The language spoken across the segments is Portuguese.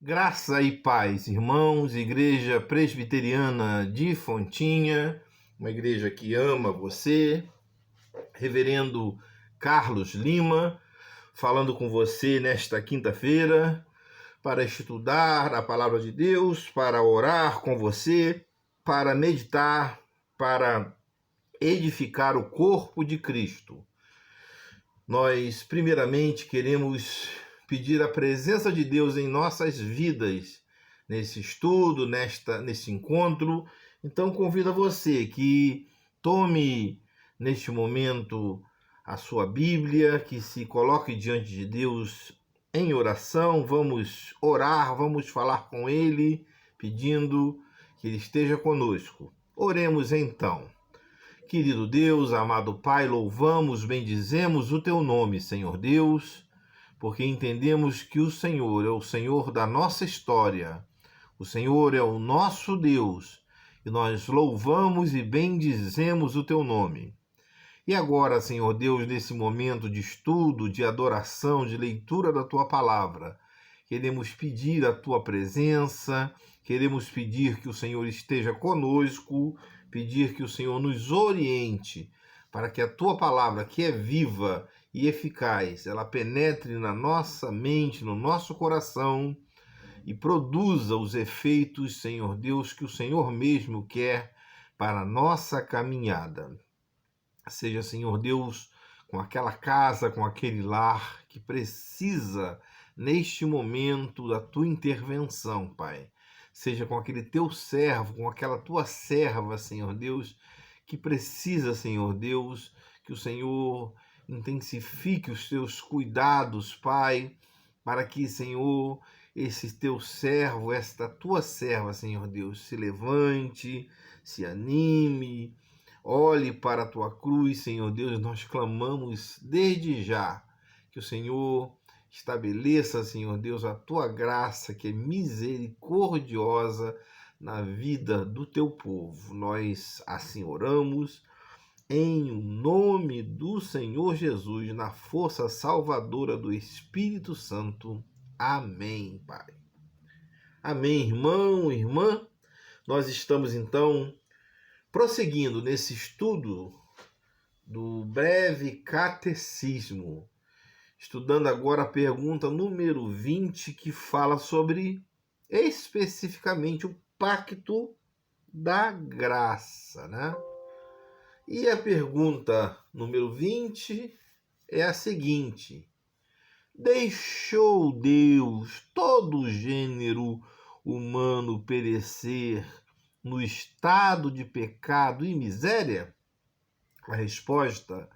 Graça e paz, irmãos, Igreja Presbiteriana de Fontinha, uma igreja que ama você, Reverendo Carlos Lima, falando com você nesta quinta-feira para estudar a palavra de Deus, para orar com você, para meditar, para edificar o corpo de Cristo. Nós, primeiramente, queremos pedir a presença de Deus em nossas vidas, nesse estudo, nesse encontro. Então, convido você que tome, neste momento, a sua Bíblia, que se coloque diante de Deus em oração. Vamos orar, vamos falar com Ele, pedindo que Ele esteja conosco. Oremos então. Querido Deus, amado Pai, louvamos, bendizemos o Teu nome, Senhor Deus, porque entendemos que o Senhor é o Senhor da nossa história, o Senhor é o nosso Deus, e nós louvamos e bendizemos o Teu nome. E agora, Senhor Deus, nesse momento de estudo, de adoração, de leitura da Tua palavra, queremos pedir a Tua presença, queremos pedir que o Senhor esteja conosco, pedir que o Senhor nos oriente para que a Tua palavra, que é viva e eficaz, ela penetre na nossa mente, no nosso coração e produza os efeitos, Senhor Deus, que o Senhor mesmo quer para a nossa caminhada. Seja, Senhor Deus, com aquela casa, com aquele lar que precisa, neste momento, da Tua intervenção, Pai. Seja com aquele Teu servo, com aquela Tua serva, Senhor Deus, que precisa, Senhor Deus, que o Senhor intensifique os Teus cuidados, Pai, para que, Senhor, esse Teu servo, esta Tua serva, Senhor Deus, se levante, se anime, olhe para a Tua cruz, Senhor Deus, nós clamamos desde já que o Senhor estabeleça, Senhor Deus, a Tua graça, que é misericordiosa na vida do Teu povo. Nós assim oramos, em nome do Senhor Jesus, na força salvadora do Espírito Santo. Amém, Pai. Amém, irmão, irmã. Nós estamos, então, prosseguindo nesse estudo do breve catecismo, estudando agora a pergunta número 20, que fala sobre, especificamente, o pacto da graça, né? E a pergunta número 20 é a seguinte: deixou Deus todo o gênero humano perecer no estado de pecado e miséria? A resposta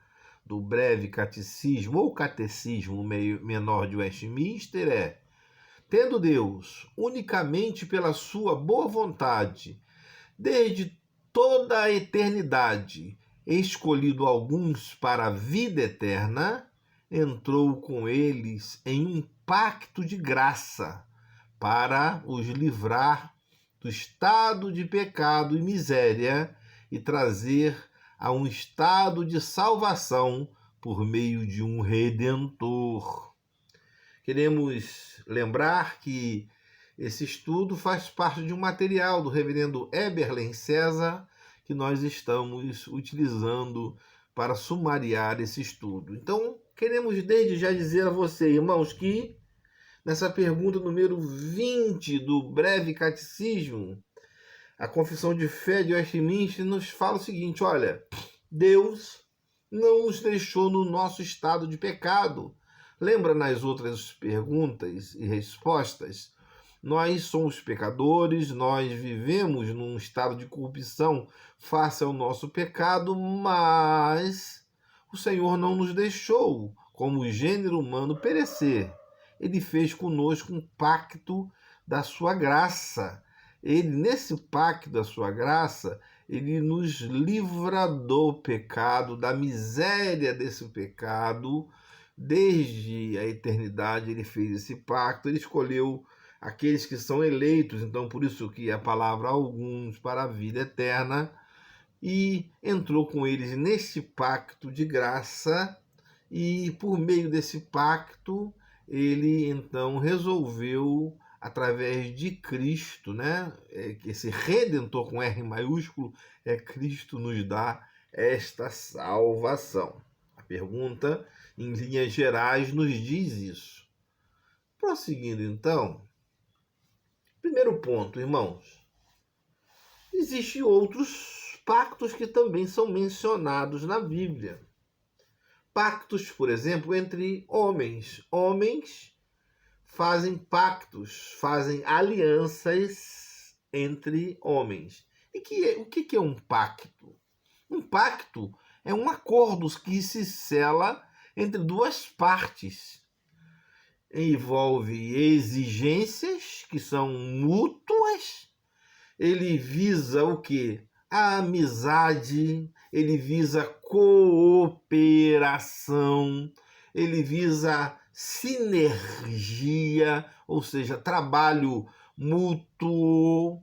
do breve catecismo ou catecismo menor de Westminster é: tendo Deus, unicamente pela sua boa vontade, desde toda a eternidade, escolhido alguns para a vida eterna, entrou com eles em um pacto de graça para os livrar do estado de pecado e miséria e trazer a um estado de salvação por meio de um Redentor. Queremos lembrar que esse estudo faz parte de um material do reverendo Eberlen César que nós estamos utilizando para sumariar esse estudo. Então, queremos desde já dizer a você, irmãos, que nessa pergunta número 20 do breve catecismo, a confissão de fé de Westminster nos fala o seguinte: olha, Deus não nos deixou no nosso estado de pecado. Lembra nas outras perguntas e respostas? Nós somos pecadores, nós vivemos num estado de corrupção face ao nosso pecado, mas o Senhor não nos deixou, como o gênero humano, perecer. Ele fez conosco um pacto da sua graça. Ele, nesse pacto da sua graça, ele nos livra do pecado, da miséria desse pecado. Desde a eternidade ele fez esse pacto, ele escolheu aqueles que são eleitos, então por isso que a palavra alguns para a vida eterna, e entrou com eles nesse pacto de graça, e por meio desse pacto ele então resolveu através de Cristo, né? Esse Redentor com R maiúsculo é Cristo nos dá esta salvação. A pergunta, em linhas gerais, nos diz isso. Prosseguindo então, primeiro ponto, irmãos, existem outros pactos que também são mencionados na Bíblia. Pactos, por exemplo, entre homens. Homens fazem pactos, fazem alianças entre homens. E o que é um pacto? Um pacto é um acordo que se sela entre duas partes. Envolve exigências que são mútuas. Ele visa o quê? A amizade, ele visa cooperação, ele visa sinergia, ou seja, trabalho mútuo,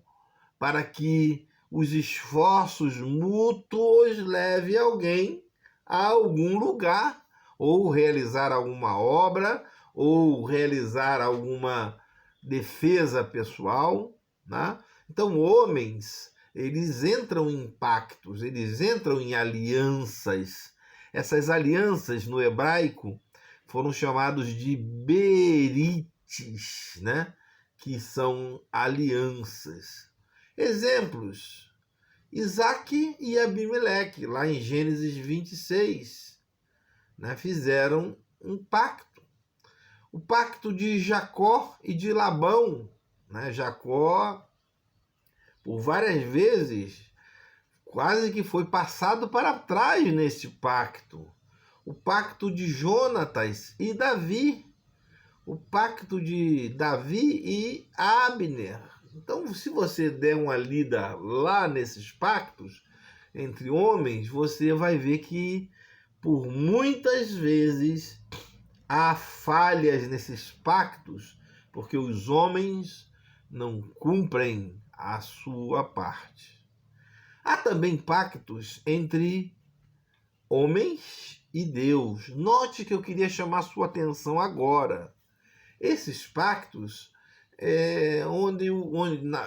para que os esforços mútuos levem alguém a algum lugar, ou realizar alguma obra, ou realizar alguma defesa pessoal, né? Então, homens, eles entram em pactos, eles entram em alianças. Essas alianças, no hebraico, foram chamados de berites, né? Que são alianças. Exemplos: Isaac e Abimeleque, lá em Gênesis 26, né? Fizeram um pacto. O pacto de Jacó e de Labão, né? Jacó, por várias vezes, quase que foi passado para trás nesse pacto. O pacto de Jonatas e Davi, o pacto de Davi e Abner. Então, se você der uma lida lá nesses pactos entre homens, você vai ver que por muitas vezes há falhas nesses pactos, porque os homens não cumprem a sua parte. Há também pactos entre homens e Deus. Note que eu queria chamar sua atenção agora. Esses pactos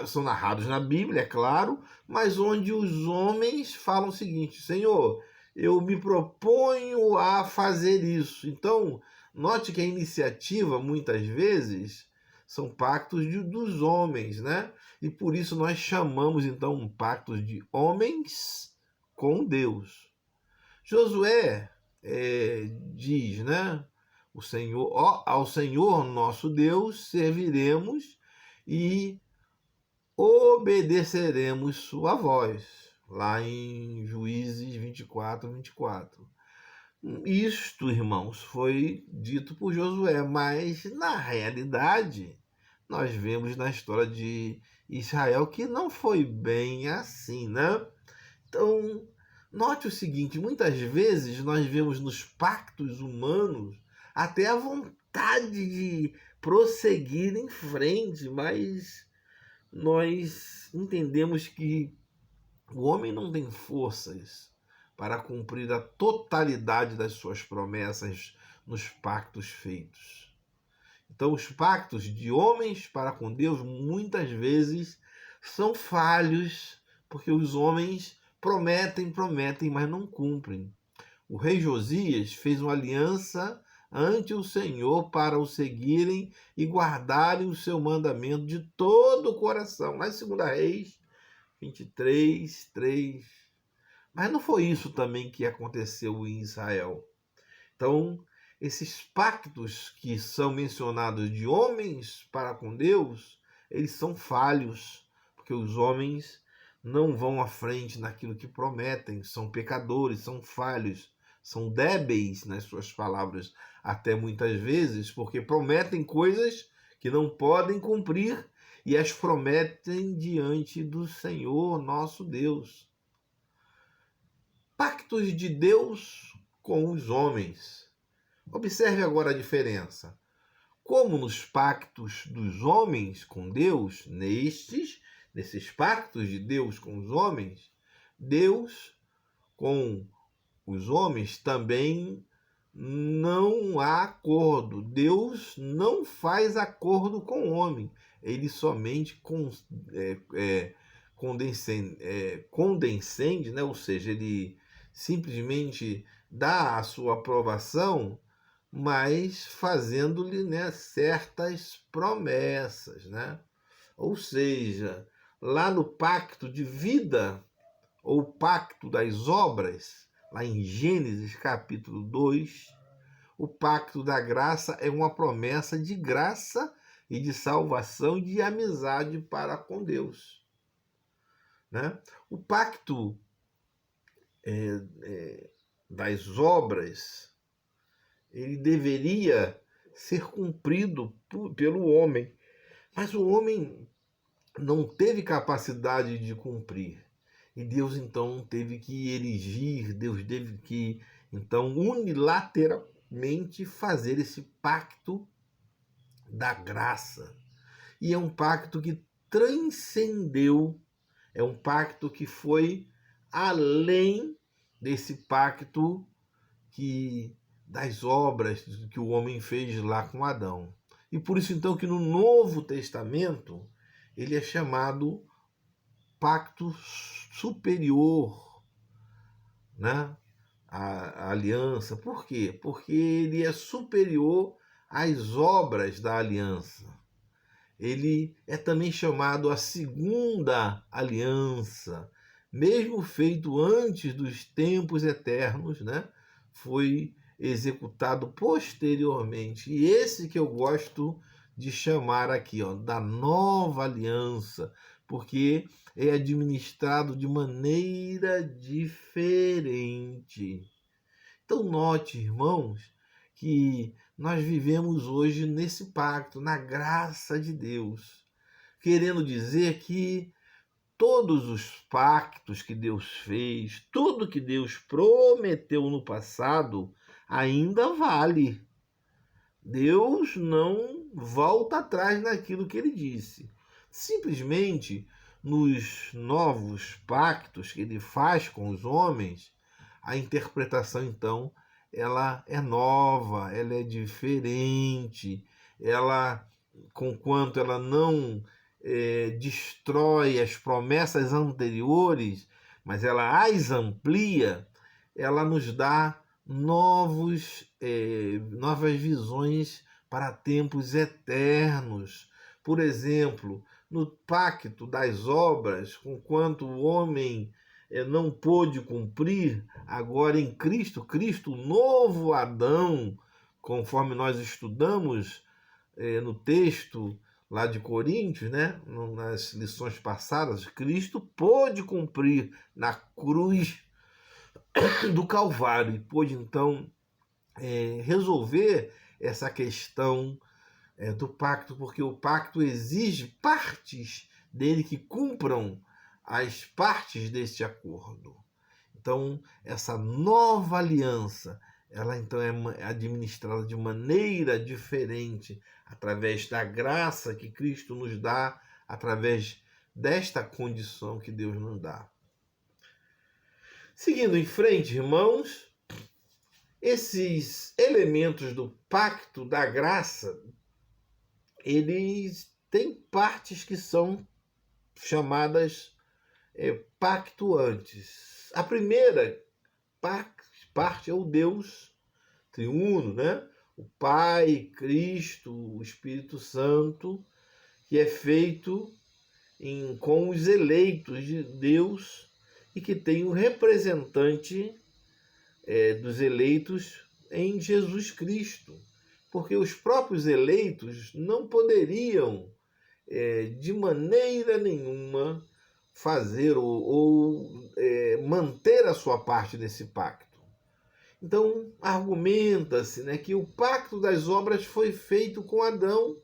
são narrados na Bíblia, é claro, mas onde os homens falam o seguinte: Senhor, eu me proponho a fazer isso. Então, note que a iniciativa, muitas vezes, são pactos dos homens, né? E por isso nós chamamos, então, pactos de homens com Deus. Josué diz, né? Ao Senhor nosso Deus serviremos e obedeceremos sua voz, lá em Juízes 24. Isto, irmãos, foi dito por Josué, mas na realidade nós vemos na história de Israel que não foi bem assim, né? Então, note o seguinte: muitas vezes nós vemos nos pactos humanos até a vontade de prosseguir em frente, mas nós entendemos que o homem não tem forças para cumprir a totalidade das suas promessas nos pactos feitos. Então, os pactos de homens para com Deus muitas vezes são falhos, porque os homens prometem, mas não cumprem. O rei Josias fez uma aliança ante o Senhor para o seguirem e guardarem o seu mandamento de todo o coração. Lá em 2 Reis 23:3. Mas não foi isso também que aconteceu em Israel. Então, esses pactos que são mencionados de homens para com Deus, eles são falhos, porque os homens não vão à frente naquilo que prometem, são pecadores, são falhos, são débeis nas suas palavras, até muitas vezes, porque prometem coisas que não podem cumprir e as prometem diante do Senhor nosso Deus. Pactos de Deus com os homens. Observe agora a diferença. Como nos pactos dos homens com Deus, nesses pactos de Deus com os homens, Deus com os homens também não há acordo. Deus não faz acordo com o homem. ele somente condescende, né? Ou seja, ele simplesmente dá a sua aprovação, mas fazendo-lhe, né, certas promessas, né? Ou seja, lá no pacto de vida, ou pacto das obras, lá em Gênesis capítulo 2, o pacto da graça é uma promessa de graça e de salvação e de amizade para com Deus, né? O pacto das obras, ele deveria ser cumprido pelo homem, mas o homem não teve capacidade de cumprir. E Deus então teve que erigir, Deus teve que então unilateralmente fazer esse pacto da graça. E é um pacto que transcendeu, é um pacto que foi além desse pacto das obras que o homem fez lá com Adão. E por isso então que no Novo Testamento ele é chamado pacto superior, né? A aliança. Por quê? Porque ele é superior às obras da aliança. Ele é também chamado a segunda aliança, mesmo feito antes dos tempos eternos, né? Foi executado posteriormente. E esse que eu gosto de chamar aqui, ó, da nova aliança, porque é administrado de maneira diferente. Então, note, irmãos, que nós vivemos hoje nesse pacto, na graça de Deus, querendo dizer que todos os pactos que Deus fez, tudo que Deus prometeu no passado, ainda vale. Deus não volta atrás naquilo que ele disse. Simplesmente, nos novos pactos que ele faz com os homens, a interpretação, então, ela é nova, ela é diferente, ela, conquanto ela não destrói as promessas anteriores, mas ela as amplia, ela nos dá novas visões para tempos eternos. Por exemplo, no pacto das obras, conquanto o homem não pôde cumprir, agora em Cristo, o novo Adão, conforme nós estudamos no texto lá de Coríntios, né, nas lições passadas, Cristo pôde cumprir na cruz do Calvário e pôde então resolver essa questão do pacto, porque o pacto exige partes dele que cumpram as partes deste acordo. Então, essa nova aliança, ela então é administrada de maneira diferente, através da graça que Cristo nos dá, através desta condição que Deus nos dá. Seguindo em frente, irmãos, esses elementos do pacto da graça, eles têm partes que são chamadas pactuantes. A primeira parte é o Deus triuno, né? O Pai, Cristo, o Espírito Santo, que é feito com os eleitos de Deus e que tem o representante dos eleitos em Jesus Cristo. Porque os próprios eleitos não poderiam, de maneira nenhuma, fazer ou manter a sua parte nesse pacto. Então, argumenta-se, né, que o pacto das obras foi feito com Adão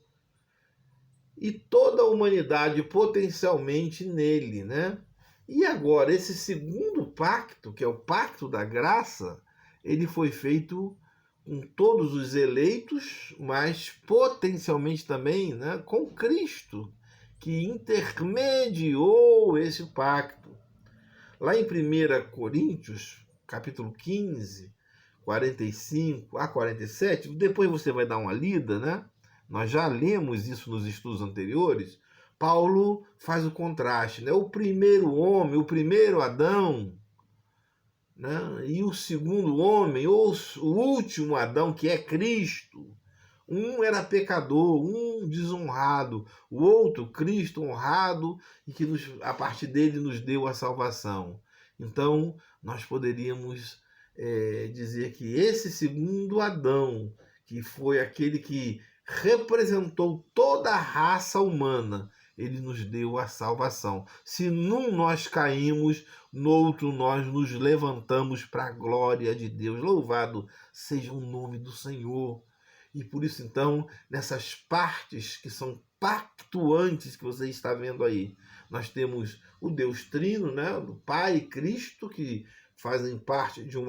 e toda a humanidade potencialmente nele, né? E agora, esse segundo pacto, que é o pacto da graça, ele foi feito com todos os eleitos, mas potencialmente também, né, com Cristo, que intermediou esse pacto. Lá em 1 Coríntios, capítulo 15, 45 a 47, depois você vai dar uma lida, né, nós já lemos isso nos estudos anteriores, Paulo faz o contraste, né? O primeiro homem, o primeiro Adão, né? E o segundo homem, ou o último Adão, que é Cristo. Um era pecador, um desonrado, o outro, Cristo, honrado, e que a partir dele nos deu a salvação. Então, nós poderíamos dizer que esse segundo Adão, que foi aquele que representou toda a raça humana, ele nos deu a salvação. Se num nós caímos, no outro nós nos levantamos para a glória de Deus. Louvado seja o nome do Senhor. E por isso, então, nessas partes que são pactuantes que você está vendo aí, nós temos o Deus Trino, né? O Pai e Cristo, que fazem parte de um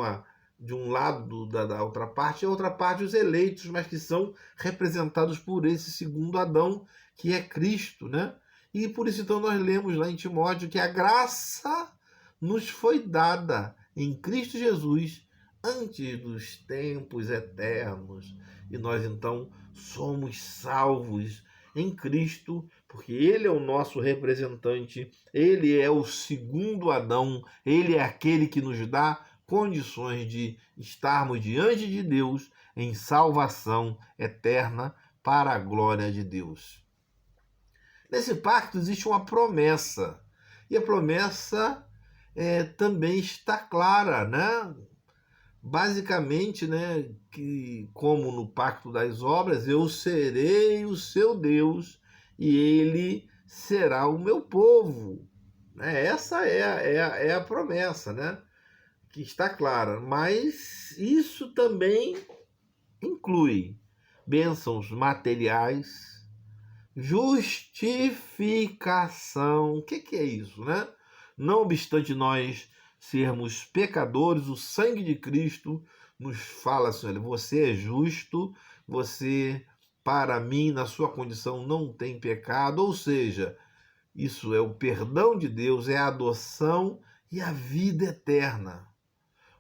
lado da outra parte, e a outra parte os eleitos, mas que são representados por esse segundo Adão, que é Cristo, né? E por isso, então, nós lemos lá em Timóteo que a graça nos foi dada em Cristo Jesus antes dos tempos eternos. E nós, então, somos salvos em Cristo, porque Ele é o nosso representante, Ele é o segundo Adão, Ele é aquele que nos dá condições de estarmos diante de Deus em salvação eterna para a glória de Deus. Nesse pacto existe uma promessa, e a promessa também está clara, né? Basicamente, né, que como no pacto das obras, eu serei o seu Deus e ele será o meu povo. Essa é a promessa, né, que está clara. Mas isso também inclui bênçãos materiais, justificação. O que é isso, né? Não obstante nós sermos pecadores, o sangue de Cristo nos fala assim: olha, você é justo, você, para mim, na sua condição, não tem pecado. Ou seja, isso é o perdão de Deus, é a adoção e a vida eterna.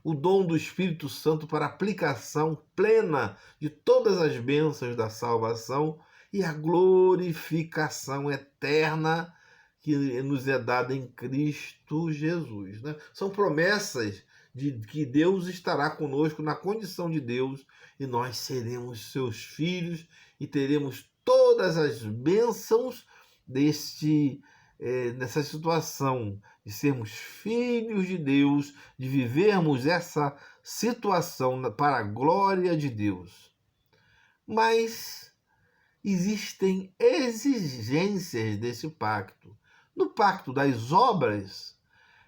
O dom do Espírito Santo para aplicação plena de todas as bênçãos da salvação e a glorificação eterna que nos é dada em Cristo Jesus, né? São promessas de que Deus estará conosco na condição de Deus e nós seremos seus filhos e teremos todas as bênçãos nessa situação de sermos filhos de Deus, de vivermos essa situação para a glória de Deus. Mas existem exigências desse pacto. No pacto das obras,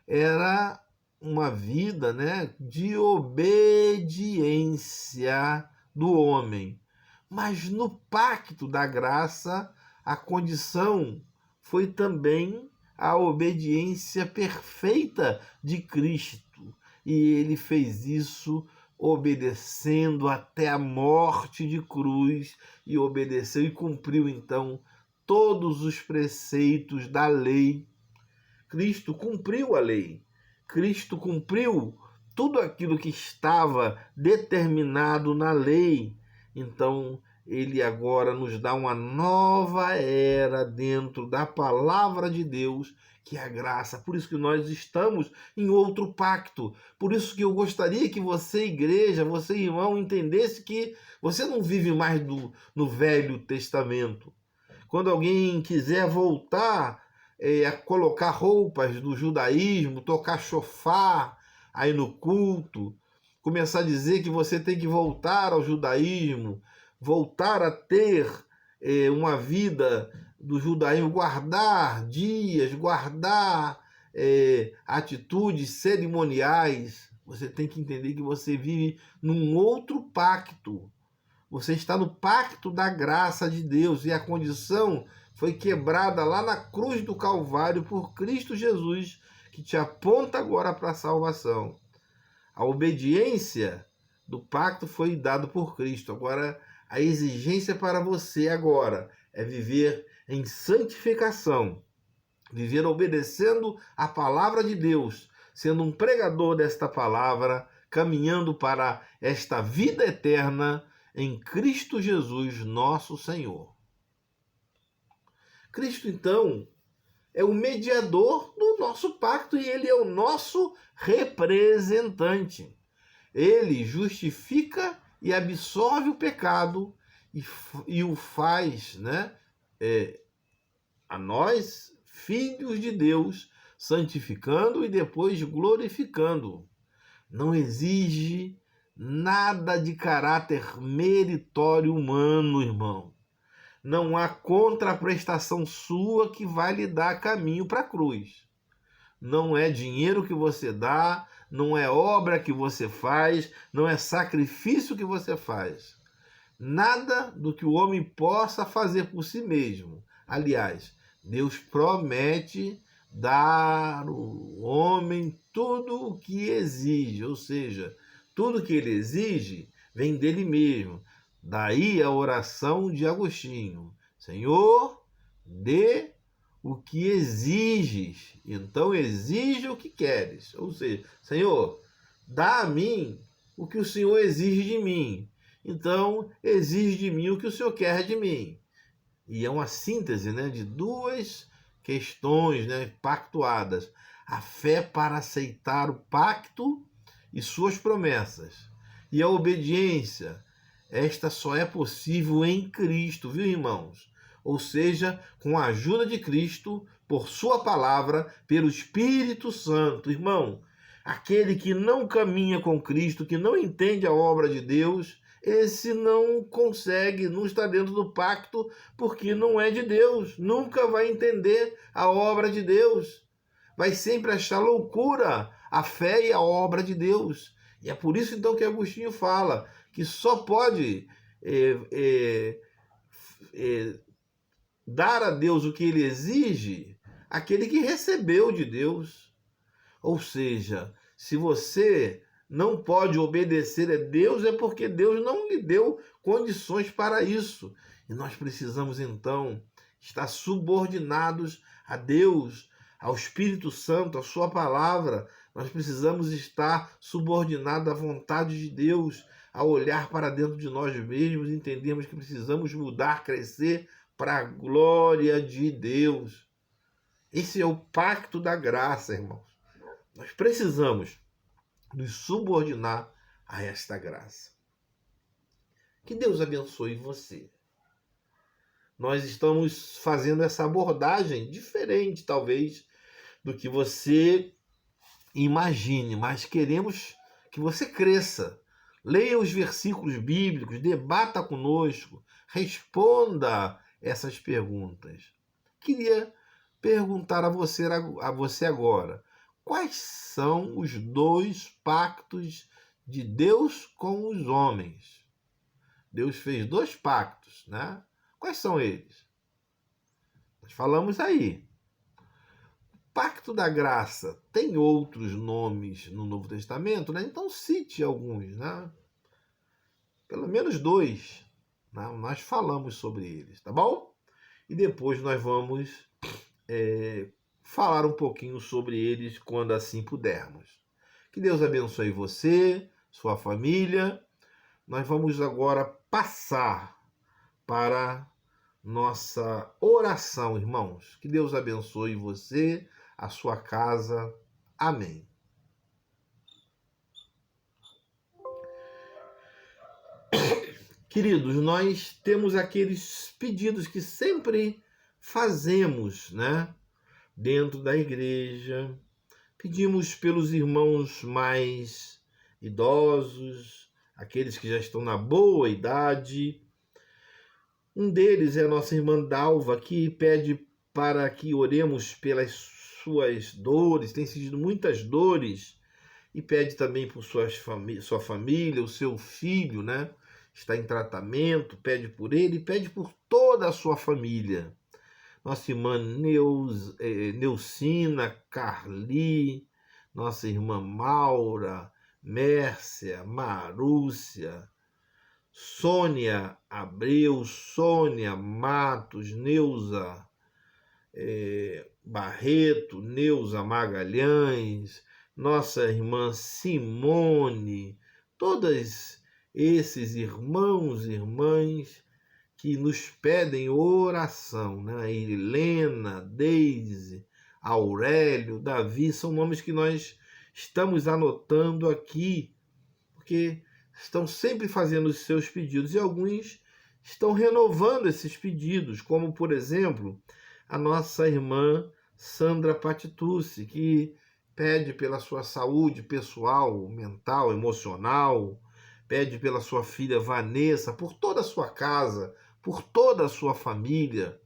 era uma vida, né, de obediência do homem. Mas no pacto da graça, a condição foi também a obediência perfeita de Cristo. E ele fez isso obedecendo até a morte de cruz, e obedeceu e cumpriu, então, todos os preceitos da lei. Cristo cumpriu a lei. Cristo cumpriu tudo aquilo que estava determinado na lei. Então, ele agora nos dá uma nova era dentro da palavra de Deus, que é a graça. Por isso que nós estamos em outro pacto. Por isso que eu gostaria que você, igreja, você, irmão, entendesse que você não vive mais no Velho Testamento. Quando alguém quiser voltar a colocar roupas do judaísmo, tocar chofar aí no culto, começar a dizer que você tem que voltar ao judaísmo, voltar a ter uma vida do judaísmo, guardar dias, guardar atitudes cerimoniais. Você tem que entender que você vive num outro pacto. Você está no pacto da graça de Deus e a condição foi quebrada lá na cruz do Calvário por Cristo Jesus, que te aponta agora para a salvação. A obediência do pacto foi dada por Cristo. Agora, a exigência para você agora é viver em santificação, viver obedecendo a palavra de Deus, sendo um pregador desta palavra, caminhando para esta vida eterna em Cristo Jesus, nosso Senhor. Cristo, então, é o mediador do nosso pacto e ele é o nosso representante. Ele justifica e absolve o pecado e o faz, né, a nós, filhos de Deus, santificando e depois glorificando. Não exige nada de caráter meritório humano, irmão. Não há contraprestação sua que vai lhe dar caminho para a cruz. Não é dinheiro que você dá, não é obra que você faz, não é sacrifício que você faz. Nada do que o homem possa fazer por si mesmo. Aliás, Deus promete dar ao homem tudo o que exige, ou seja, tudo que ele exige vem dele mesmo. Daí a oração de Agostinho: Senhor, dê o que exiges, então exige o que queres. Ou seja, Senhor, dá a mim o que o Senhor exige de mim, então exige de mim o que o Senhor quer de mim. E é uma síntese, né, de duas questões, né, pactuadas: a fé para aceitar o pacto e suas promessas, e a obediência. Esta só é possível em Cristo, viu, irmãos? Ou seja, com a ajuda de Cristo, por sua palavra, pelo Espírito Santo. Irmão, aquele que não caminha com Cristo, que não entende a obra de Deus, esse não consegue, não está dentro do pacto, porque não é de Deus, nunca vai entender a obra de Deus. Vai sempre achar loucura a fé e a obra de Deus. E é por isso, então, que Agostinho fala que só pode dar a Deus o que ele exige aquele que recebeu de Deus. Ou seja, se você não pode obedecer a Deus, é porque Deus não lhe deu condições para isso. E nós precisamos, então, estar subordinados a Deus, ao Espírito Santo, à sua palavra. Nós precisamos estar subordinados à vontade de Deus, a olhar para dentro de nós mesmos, entendermos que precisamos mudar, crescer para a glória de Deus. Esse é o pacto da graça, irmãos. Nós precisamos nos subordinar a esta graça. Que Deus abençoe você. Nós estamos fazendo essa abordagem diferente, talvez, do que você imagine, mas queremos que você cresça. Leia os versículos bíblicos, debata conosco, responda essas perguntas. Queria perguntar a você agora: quais são os dois pactos de Deus com os homens? Deus fez dois pactos, né? Quais são eles? Nós falamos aí. Pacto da graça tem outros nomes no Novo Testamento, né? Então cite alguns, né? Pelo menos dois, né? Nós falamos sobre eles, tá bom? E depois nós vamos falar um pouquinho sobre eles quando assim pudermos. Que Deus abençoe você, sua família. Nós vamos agora passar para nossa oração, irmãos. Que Deus abençoe você, a sua casa. Amém. Queridos, nós temos aqueles pedidos que sempre fazemos, né? Dentro da igreja. Pedimos pelos irmãos mais idosos, aqueles que já estão na boa idade. Um deles é a nossa irmã Dalva, que pede para que oremos pelas suas dores, tem sentido muitas dores, e pede também por sua família, o seu filho, né? Está em tratamento, pede por ele e pede por toda a sua família. Nossa irmã Neucina, Carli, nossa irmã Maura, Mércia, Marúcia, Sônia Abreu, Sônia Matos, Neuza Barreto, Neuza Magalhães, nossa irmã Simone, todos esses irmãos e irmãs que nos pedem oração, né? Helena, Deise, Aurélio, Davi, são nomes que nós estamos anotando aqui, porque estão sempre fazendo os seus pedidos e alguns estão renovando esses pedidos, como, por exemplo, a nossa irmã Sandra Patitucci, que pede pela sua saúde pessoal, mental, emocional, pede pela sua filha Vanessa, por toda a sua casa, por toda a sua família,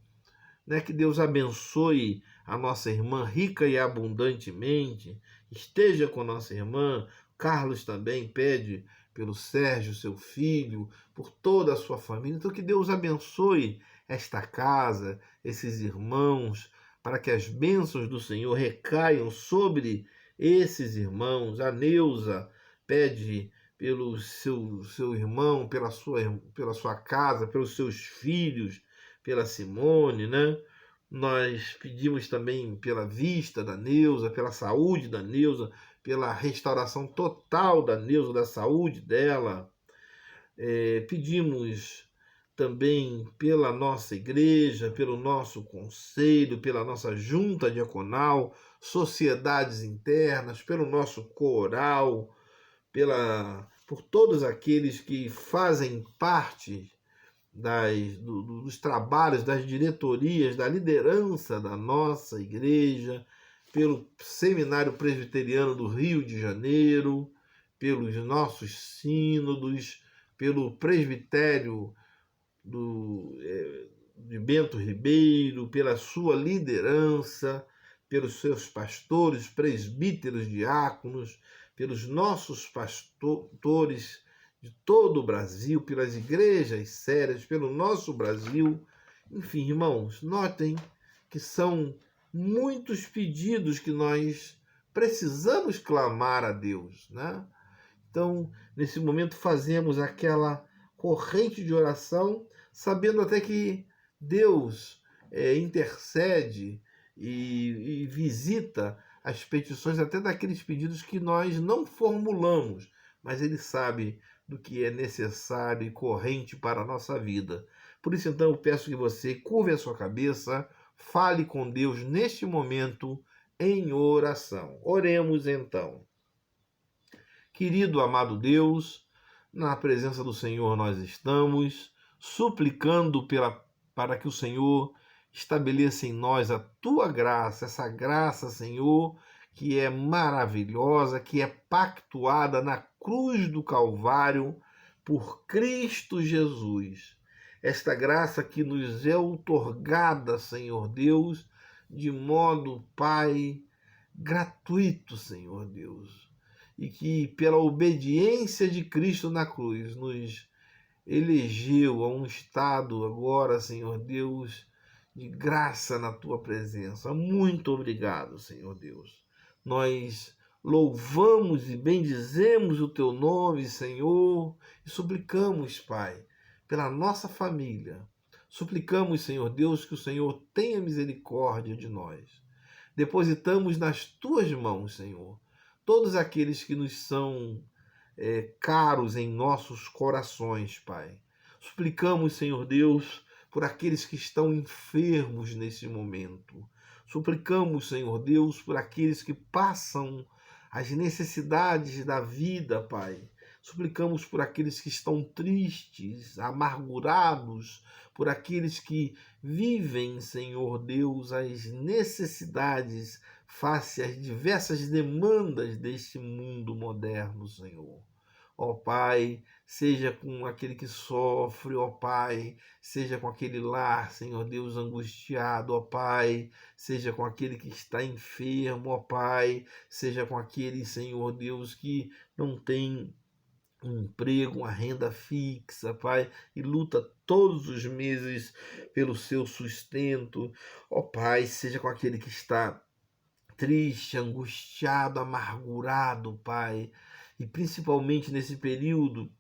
né? Que Deus abençoe a nossa irmã rica e abundantemente, esteja com nossa irmã. Carlos também pede pelo Sérgio, seu filho, por toda a sua família. Então, que Deus abençoe esta casa, esses irmãos, para que as bênçãos do Senhor recaiam sobre esses irmãos. A Neuza pede pelo seu irmão, pela sua casa, pelos seus filhos, pela Simone, né? Nós pedimos também pela vista da Neuza, pela saúde da Neuza, pela restauração total da Neuza, da saúde dela. Pedimos também pela nossa igreja, pelo nosso conselho, pela nossa junta diaconal, sociedades internas, pelo nosso coral, por todos aqueles que fazem parte dos trabalhos, das diretorias, da liderança da nossa igreja, pelo Seminário Presbiteriano do Rio de Janeiro, pelos nossos sínodos, pelo presbitério de Bento Ribeiro, pela sua liderança, pelos seus pastores, presbíteros, diáconos, pelos nossos pastores de todo o Brasil, pelas igrejas sérias, pelo nosso Brasil. Enfim, irmãos, notem que são muitos pedidos que nós precisamos clamar a Deus, né? Então, nesse momento, fazemos aquela corrente de oração, sabendo até que Deus intercede e visita as petições até daqueles pedidos que nós não formulamos, mas Ele sabe do que é necessário e corrente para a nossa vida. Por isso, então, eu peço que você curve a sua cabeça, fale com Deus neste momento em oração. Oremos, então. Querido, amado Deus, na presença do Senhor nós estamos, suplicando para que o Senhor estabeleça em nós a tua graça, essa graça, Senhor, que é maravilhosa, que é pactuada na cruz do Calvário por Cristo Jesus. Esta graça que nos é outorgada, Senhor Deus, de modo, Pai, gratuito, Senhor Deus, e que pela obediência de Cristo na cruz nos elegeu a um estado agora, Senhor Deus, de graça na tua presença. Muito obrigado, Senhor Deus. Nós louvamos e bendizemos o teu nome, Senhor, e suplicamos, Pai, pela nossa família. Suplicamos, Senhor Deus, que o Senhor tenha misericórdia de nós. Depositamos nas tuas mãos, Senhor, todos aqueles que nos são caros em nossos corações, Pai. Suplicamos, Senhor Deus, por aqueles que estão enfermos nesse momento. Suplicamos, Senhor Deus, por aqueles que passam as necessidades da vida, Pai. Suplicamos por aqueles que estão tristes, amargurados, por aqueles que vivem, Senhor Deus, as necessidades face às diversas demandas deste mundo moderno, Senhor. Ó Pai, seja com aquele que sofre, ó Pai, seja com aquele lar, Senhor Deus, angustiado, ó Pai, seja com aquele que está enfermo, ó Pai, seja com aquele, Senhor Deus, que não tem um emprego, uma renda fixa, Pai, e luta todos os meses pelo seu sustento, ó Pai, seja com aquele que está triste, angustiado, amargurado, Pai, e principalmente nesse período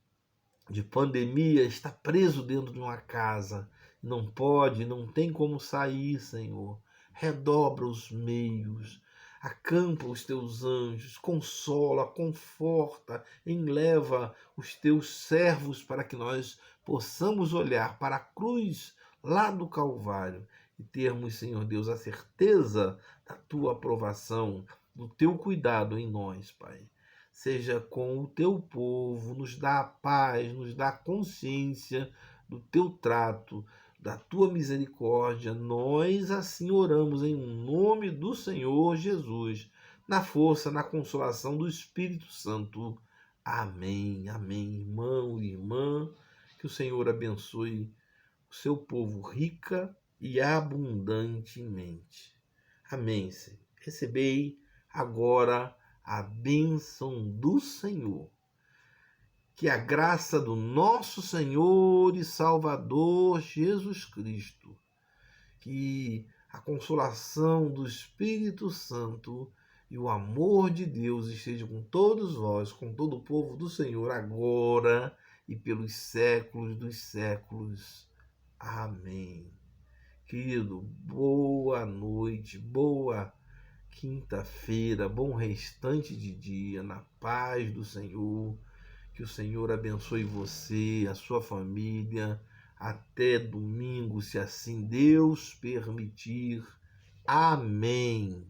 de pandemia, está preso dentro de uma casa, não pode, não tem como sair, Senhor. Redobra os meios, acampa os teus anjos, consola, conforta, enleva os teus servos para que nós possamos olhar para a cruz lá do Calvário e termos, Senhor Deus, a certeza da tua aprovação, do teu cuidado em nós, Pai. Seja com o teu povo, nos dá a paz, nos dá a consciência do teu trato, da tua misericórdia. Nós assim oramos em nome do Senhor Jesus, na força, na consolação do Espírito Santo. Amém, amém. Irmão e irmã, que o Senhor abençoe o seu povo rica e abundantemente. Amém, Senhor. Recebei agora a bênção do Senhor. Que a graça do nosso Senhor e Salvador Jesus Cristo, que a consolação do Espírito Santo e o amor de Deus esteja com todos vós, com todo o povo do Senhor, agora e pelos séculos dos séculos. Amém. Querido, boa noite, boa quinta-feira, bom restante de dia, na paz do Senhor. Que o Senhor abençoe você, a sua família, até domingo, se assim Deus permitir. Amém.